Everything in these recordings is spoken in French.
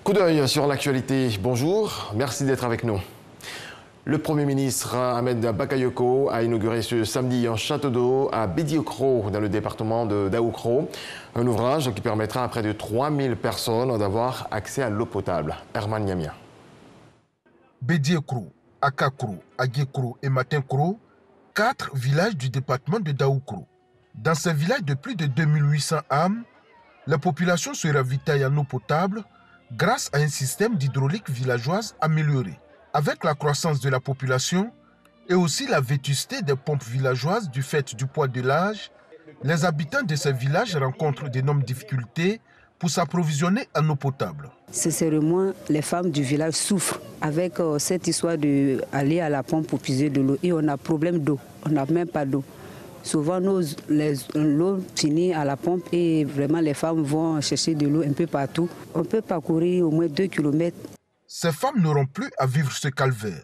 Coup d'œil sur l'actualité. Bonjour, merci d'être avec nous. Le Premier ministre Ahmed Bakayoko a inauguré ce samedi un château d'eau à Bédiékro, dans le département de Daoukro. Un ouvrage qui permettra à près de 3000 personnes d'avoir accès à l'eau potable. Herman Niamia. Bédiékro, Akakro, Aguékro et Matinkro, 4 villages du département de Daoukro. Dans ces villages de plus de 2800 âmes, la population se ravitaille en eau potable grâce à un système d'hydraulique villageoise amélioré. Avec la croissance de la population et aussi la vétusté des pompes villageoises du fait du poids de l'âge, les habitants de ces villages rencontrent d'énormes difficultés pour s'approvisionner en eau potable. Sincèrement, les femmes du village souffrent avec cette histoire d'aller à la pompe pour puiser de l'eau. Et on a problème d'eau, on n'a même pas d'eau. Souvent, l'eau finit à la pompe et vraiment les femmes vont chercher de l'eau un peu partout. On peut parcourir au moins 2 km. Ces femmes n'auront plus à vivre ce calvaire.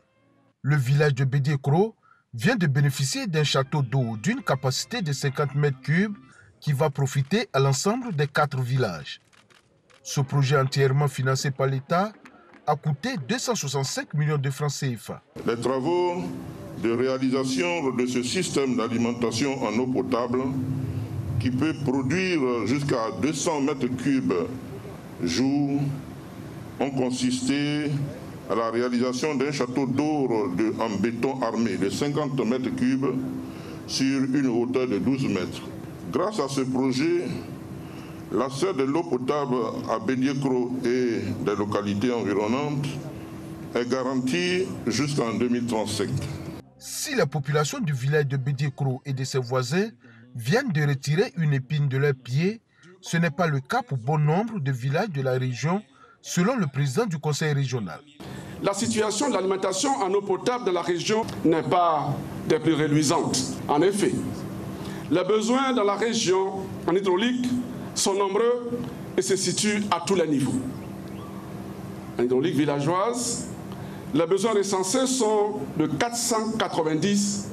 Le village de Bédiékro vient de bénéficier d'un château d'eau d'une capacité de 50 mètres cubes qui va profiter à l'ensemble des 4 villages. Ce projet entièrement financé par l'État a coûté 265 millions de francs CFA. Les travaux de réalisation de ce système d'alimentation en eau potable qui peut produire jusqu'à 200 mètres cubes jour ont consisté à la réalisation d'un château d'eau en béton armé de 50 mètres cubes sur une hauteur de 12 mètres. Grâce à ce projet, l'accès de l'eau potable à Bédiékro et des localités environnantes est garanti jusqu'en 2035. Si la population du village de Bédiékro et de ses voisins viennent de retirer une épine de leurs pieds, ce n'est pas le cas pour bon nombre de villages de la région, selon le président du conseil régional. La situation de l'alimentation en eau potable dans la région n'est pas des plus reluisantes. En effet, les besoins dans la région en hydraulique sont nombreux et se situent à tous les niveaux. En hydraulique villageoise, les besoins recensés sont de 490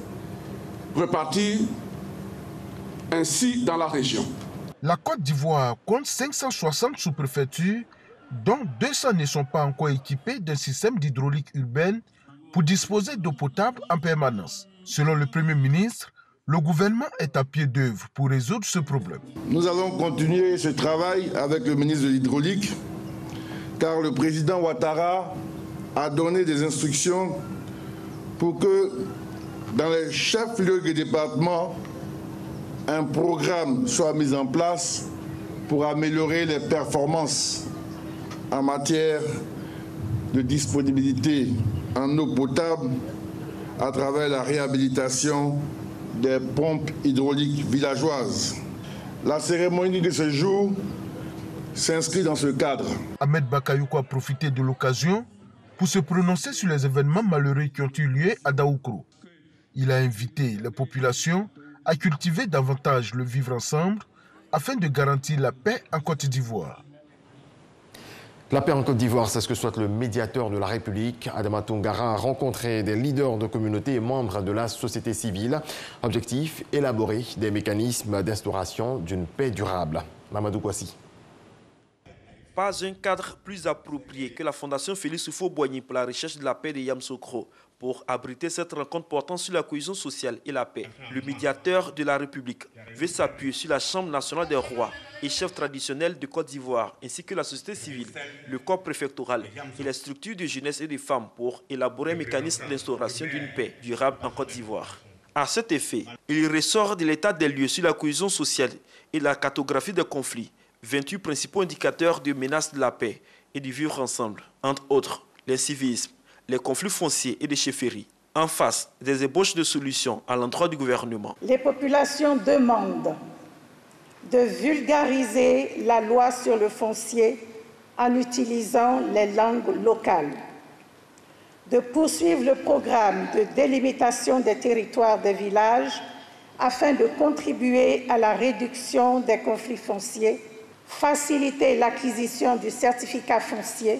repartis ainsi dans la région. La Côte d'Ivoire compte 560 sous-préfectures, dont 200 ne sont pas encore équipées d'un système d'hydraulique urbaine pour disposer d'eau potable en permanence. Selon le Premier ministre, le gouvernement est à pied d'œuvre pour résoudre ce problème. Nous allons continuer ce travail avec le ministre de l'Hydraulique, car le président Ouattara a donné des instructions pour que dans les chefs-lieux du département, un programme soit mis en place pour améliorer les performances en matière de disponibilité en eau potable à travers la réhabilitation des pompes hydrauliques villageoises. La cérémonie de ce jour s'inscrit dans ce cadre. Ahmed Bakayoko a profité de l'occasion pour se prononcer sur les événements malheureux qui ont eu lieu à Daoukro. Il a invité les populations à cultiver davantage le vivre ensemble afin de garantir la paix en Côte d'Ivoire. La paix en Côte d'Ivoire, c'est ce que souhaite le médiateur de la République. Adama Toungara a rencontré des leaders de communautés et membres de la société civile. Objectif, élaborer des mécanismes d'instauration d'une paix durable. Mamadou Kouassi. Pas un cadre plus approprié que la Fondation Félix Houphouët-Boigny pour la recherche de la paix de Yamoussoukro pour abriter cette rencontre portant sur la cohésion sociale et la paix. Le médiateur de la République veut s'appuyer sur la Chambre nationale des rois et chefs traditionnels de Côte d'Ivoire, ainsi que la société civile, le corps préfectoral et les structures de jeunesse et de femmes pour élaborer un mécanisme d'instauration d'une paix durable en Côte d'Ivoire. À cet effet, il ressort de l'état des lieux sur la cohésion sociale et la cartographie des conflits 28 principaux indicateurs de menace de la paix et du vivre ensemble, entre autres les civismes, les conflits fonciers et des chefferies, en face des ébauches de solutions à l'endroit du gouvernement. Les populations demandent de vulgariser la loi sur le foncier en utilisant les langues locales, de poursuivre le programme de délimitation des territoires des villages afin de contribuer à la réduction des conflits fonciers, faciliter l'acquisition du certificat foncier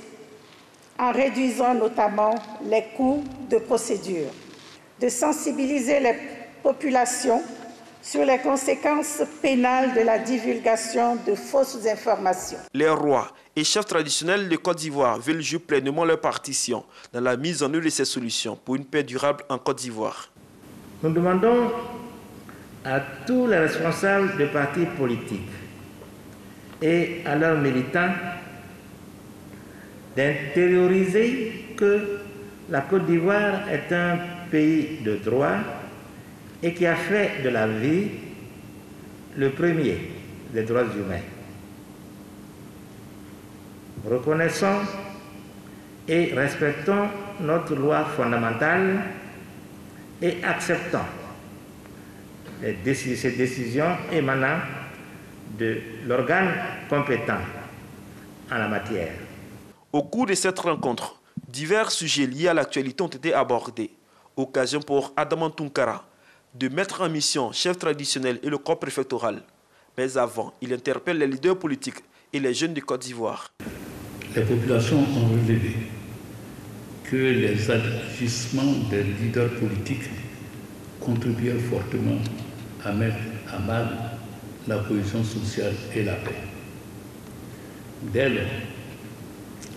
en réduisant notamment les coûts de procédure, de sensibiliser les populations sur les conséquences pénales de la divulgation de fausses informations. Les rois et chefs traditionnels de Côte d'Ivoire veulent jouer pleinement leur partition dans la mise en œuvre de ces solutions pour une paix durable en Côte d'Ivoire. Nous demandons à tous les responsables des partis politiques et à leurs militants d'intérioriser que la Côte d'Ivoire est un pays de droit et qui a fait de la vie le premier des droits humains. Reconnaissons et respectons notre loi fondamentale et acceptons ces décisions émanant de l'organe compétent en la matière. Au cours de cette rencontre, divers sujets liés à l'actualité ont été abordés. Occasion pour Adama Tounkara de mettre en mission chef traditionnel et le corps préfectoral. Mais avant, il interpelle les leaders politiques et les jeunes de Côte d'Ivoire. Les populations ont relevé que les agissements des leaders politiques contribuaient fortement à mettre à mal la cohésion sociale et la paix. Dès lors,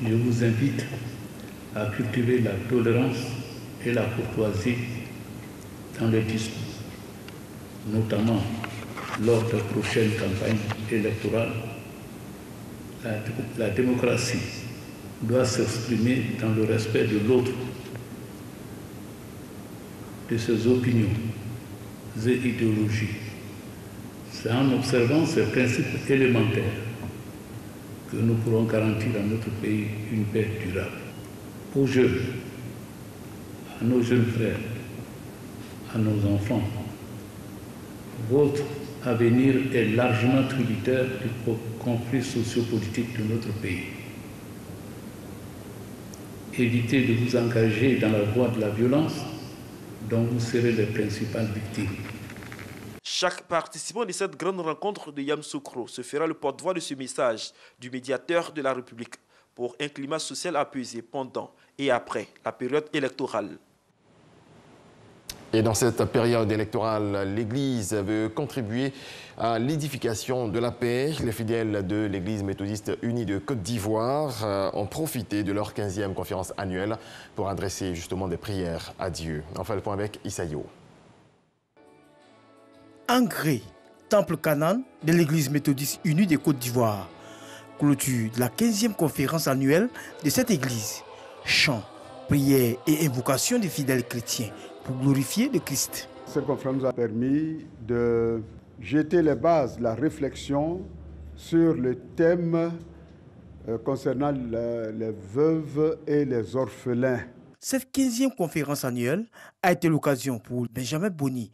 je vous invite à cultiver la tolérance et la courtoisie dans les discours, notamment lors de prochaines campagnes électorales. La démocratie doit s'exprimer dans le respect de l'autre, de ses opinions et idéologies. C'est en observant ces principes élémentaires que nous pourrons garantir à notre pays une paix durable. Aux jeunes, à nos jeunes frères, à nos enfants, votre avenir est largement tributaire du conflit sociopolitique de notre pays. Évitez de vous engager dans la voie de la violence dont vous serez les principales victimes. Chaque participant de cette grande rencontre de Yamoussoukro se fera le porte-voix de ce message du médiateur de la République pour un climat social apaisé pendant et après la période électorale. Et dans cette période électorale, l'Église veut contribuer à l'édification de la paix. Les fidèles de l'Église méthodiste unie de Côte d'Ivoire ont profité de leur 15e conférence annuelle pour adresser justement des prières à Dieu. Enfin, le point avec Isaïo. Angré, temple Canaan de l'Église méthodiste unie de Côte d'Ivoire. Clôture de la 15e conférence annuelle de cette Église. Chants, prières et invocations des fidèles chrétiens pour glorifier le Christ. Cette conférence a permis de jeter les bases de la réflexion sur le thème concernant les veuves et les orphelins. Cette 15e conférence annuelle a été l'occasion pour Benjamin Boni,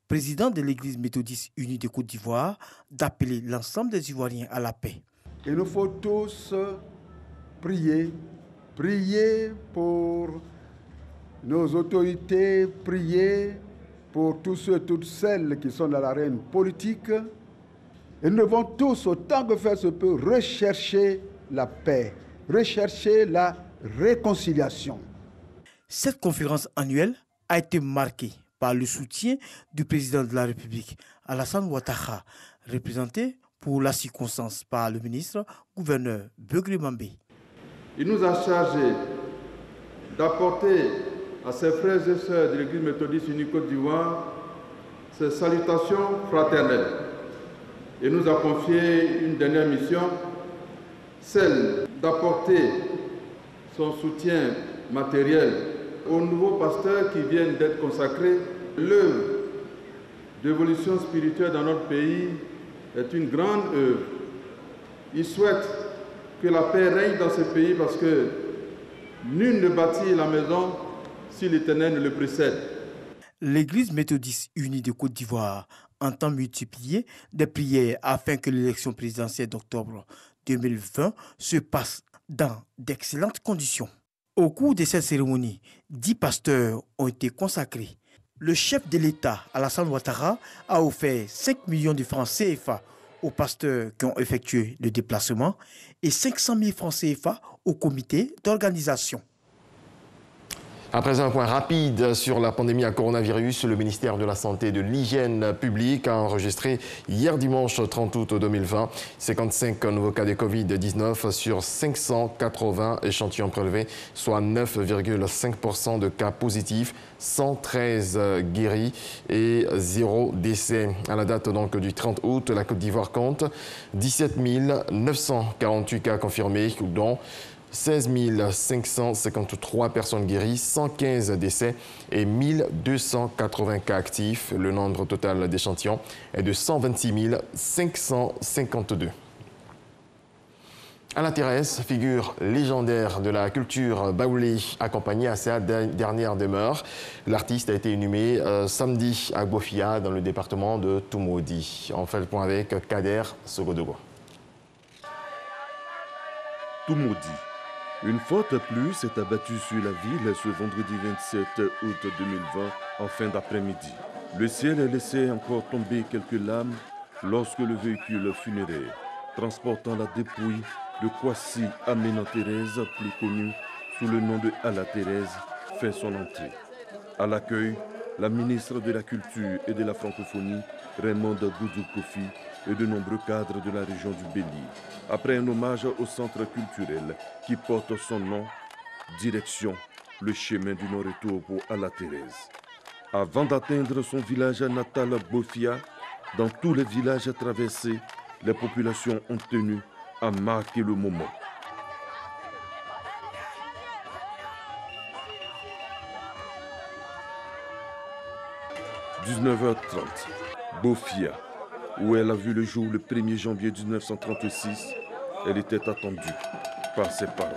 président de l'Église méthodiste unie de Côte d'Ivoire, d'appeler l'ensemble des Ivoiriens à la paix. Il nous faut tous prier pour nos autorités, prier pour tous ceux et toutes celles qui sont dans l'arène politique. Et nous devons tous, autant que faire se peut, rechercher la paix, rechercher la réconciliation. Cette conférence annuelle a été marquée par le soutien du président de la République, Alassane Ouattara, représenté pour la circonstance par le ministre-gouverneur Beugri Mambé. Il nous a chargé d'apporter à ses frères et sœurs de l'Église méthodiste unie Côte d'Ivoire ses salutations fraternelles. Il nous a confié une dernière mission, celle d'apporter son soutien matériel aux nouveaux pasteurs qui viennent d'être consacrés. L'œuvre d'évolution spirituelle dans notre pays est une grande œuvre. Il souhaite que la paix règne dans ce pays parce que nul ne bâtit la maison si l'Éternel ne le précède. L'Église méthodiste unie de Côte d'Ivoire entend multiplier des prières afin que l'élection présidentielle d'octobre 2020 se passe dans d'excellentes conditions. Au cours de cette cérémonie, 10 pasteurs ont été consacrés. Le chef de l'État, Alassane Ouattara, a offert 5 millions de francs CFA aux pasteurs qui ont effectué le déplacement et 500 000 francs CFA au comité d'organisation. Après un point rapide sur la pandémie à coronavirus, le ministère de la Santé et de l'Hygiène publique a enregistré hier dimanche 30 août 2020 55 nouveaux cas de Covid-19 sur 580 échantillons prélevés, soit 9,5% de cas positifs, 113 guéris et 0 décès. À la date donc du 30 août, la Côte d'Ivoire compte 17 948 cas confirmés, dont 16 553 personnes guéries, 115 décès et 1280 cas actifs. Le nombre total d'échantillons est de 126 552. Anna Thérèse, figure légendaire de la culture baoulé, accompagnée à sa dernière demeure. L'artiste a été inhumé samedi à Bofia, dans le département de Toumoudi. On fait le point avec Kader Sogodogo. Toumoudi. Une forte pluie s'est abattue sur la ville ce vendredi 27 août 2020 en fin d'après-midi. Le ciel a laissé encore tomber quelques lames lorsque le véhicule funéraire transportant la dépouille de Kwasi Amena Thérèse, plus connue sous le nom de Ala Thérèse, fait son entrée. À l'accueil, la ministre de la Culture et de la Francophonie, Raymond Goudou Kofi, et de nombreux cadres de la région du Béli. Après un hommage au centre culturel qui porte son nom, direction le chemin du non-retour pour Ala Thérèse. Avant d'atteindre son village natal Bofia, dans tous les villages traversés, les populations ont tenu à marquer le moment. « 19h30, Bofia, où elle a vu le jour le 1er janvier 1936, elle était attendue par ses parents.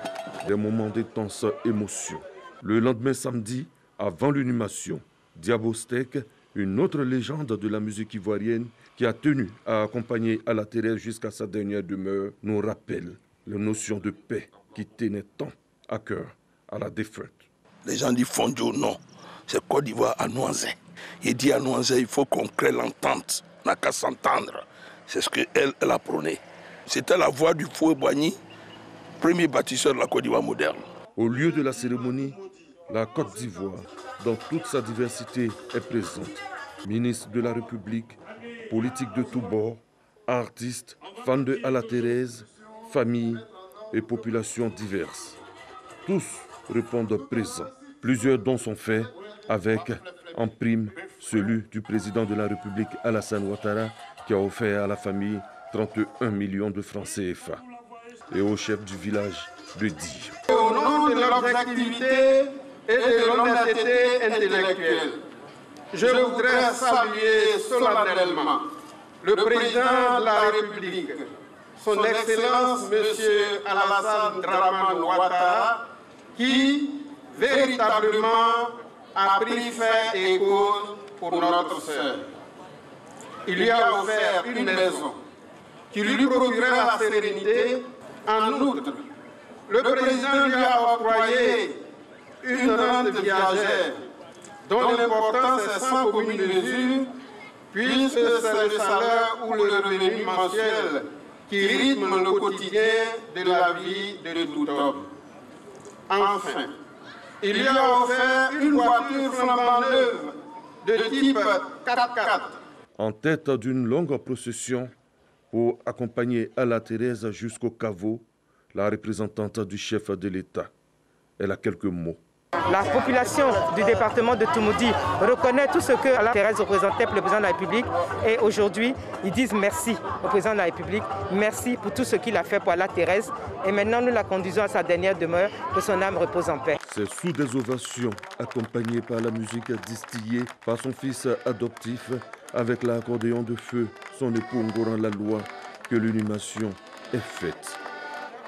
Des moments d'intense émotion. Le lendemain samedi, avant l'inhumation, Diabostek, une autre légende de la musique ivoirienne qui a tenu à accompagner Ala Thérèse jusqu'à sa dernière demeure, nous rappelle la notion de paix qui tenait tant à cœur à la défunte. Les gens disent Fondio, non, c'est Côte d'Ivoire à Noisé. Il dit à Noisé, il faut qu'on crée l'entente. On n'a qu'à s'entendre. C'est ce qu'elle a prôné. C'était la voix du Foué-Boigny, premier bâtisseur de la Côte d'Ivoire moderne. Au lieu de la cérémonie, la Côte d'Ivoire, dans toute sa diversité, est présente. Ministre de la République, politique de tous bords, artistes, fans de Ala Thérèse, familles et populations diverses. Tous répondent présents. Plusieurs dons sont faits avec, en prime, celui du président de la République Alassane Ouattara qui a offert à la famille 31 millions de francs CFA et au chef du village de dire. Au nom de l'objectivité et de l'honnêteté intellectuelle, je voudrais saluer solennellement le président de la République, son Excellence M. Alassane Dramane Ouattara, qui véritablement a pris fait et cause pour notre sœur. Il lui a offert une maison qui lui procurait la sérénité. En outre, le président lui a octroyé une rente viagère dont l'importance est sans commune mesure, puisque c'est le salaire ou le revenu mensuel qui rythme le quotidien de la vie de tout homme. Enfin, il lui a offert une voiture flambant neuve de type 4x4. En tête d'une longue procession pour accompagner Ala Thérèse jusqu'au caveau, la représentante du chef de l'État. Elle a quelques mots. La population du département de Toumoudi reconnaît tout ce que Ala Thérèse représentait pour le président de la République. Et aujourd'hui, ils disent merci au président de la République. Merci pour tout ce qu'il a fait pour Ala Thérèse. Et maintenant, nous la conduisons à sa dernière demeure, que son âme repose en paix. C'est sous des ovations, accompagnées par la musique distillée par son fils adoptif, avec l'accordéon de feu, son époux Ngoran Laloua, que l'inhumation est faite.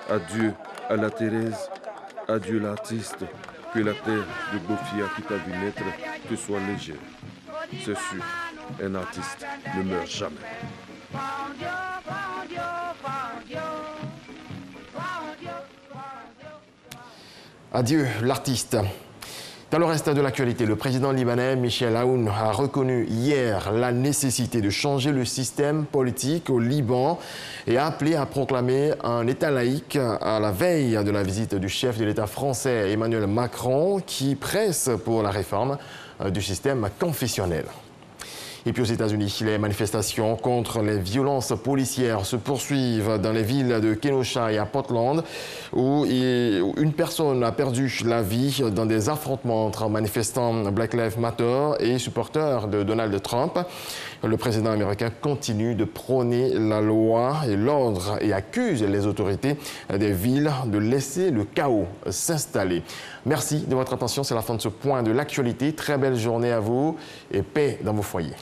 Adieu Ala Thérèse, adieu l'artiste. Que la terre de Bofia qui t'a vu naître te soit légère. C'est sûr, un artiste ne meurt jamais. Adieu l'artiste. Dans le reste de l'actualité, le président libanais Michel Aoun a reconnu hier la nécessité de changer le système politique au Liban et a appelé à proclamer un État laïque à la veille de la visite du chef de l'État français Emmanuel Macron qui presse pour la réforme du système confessionnel. Et puis aux États-Unis, les manifestations contre les violences policières se poursuivent dans les villes de Kenosha et à Portland, où une personne a perdu la vie dans des affrontements entre manifestants Black Lives Matter et supporters de Donald Trump. Le président américain continue de prôner la loi et l'ordre et accuse les autorités des villes de laisser le chaos s'installer. Merci de votre attention. C'est la fin de ce point de l'actualité. Très belle journée à vous et paix dans vos foyers.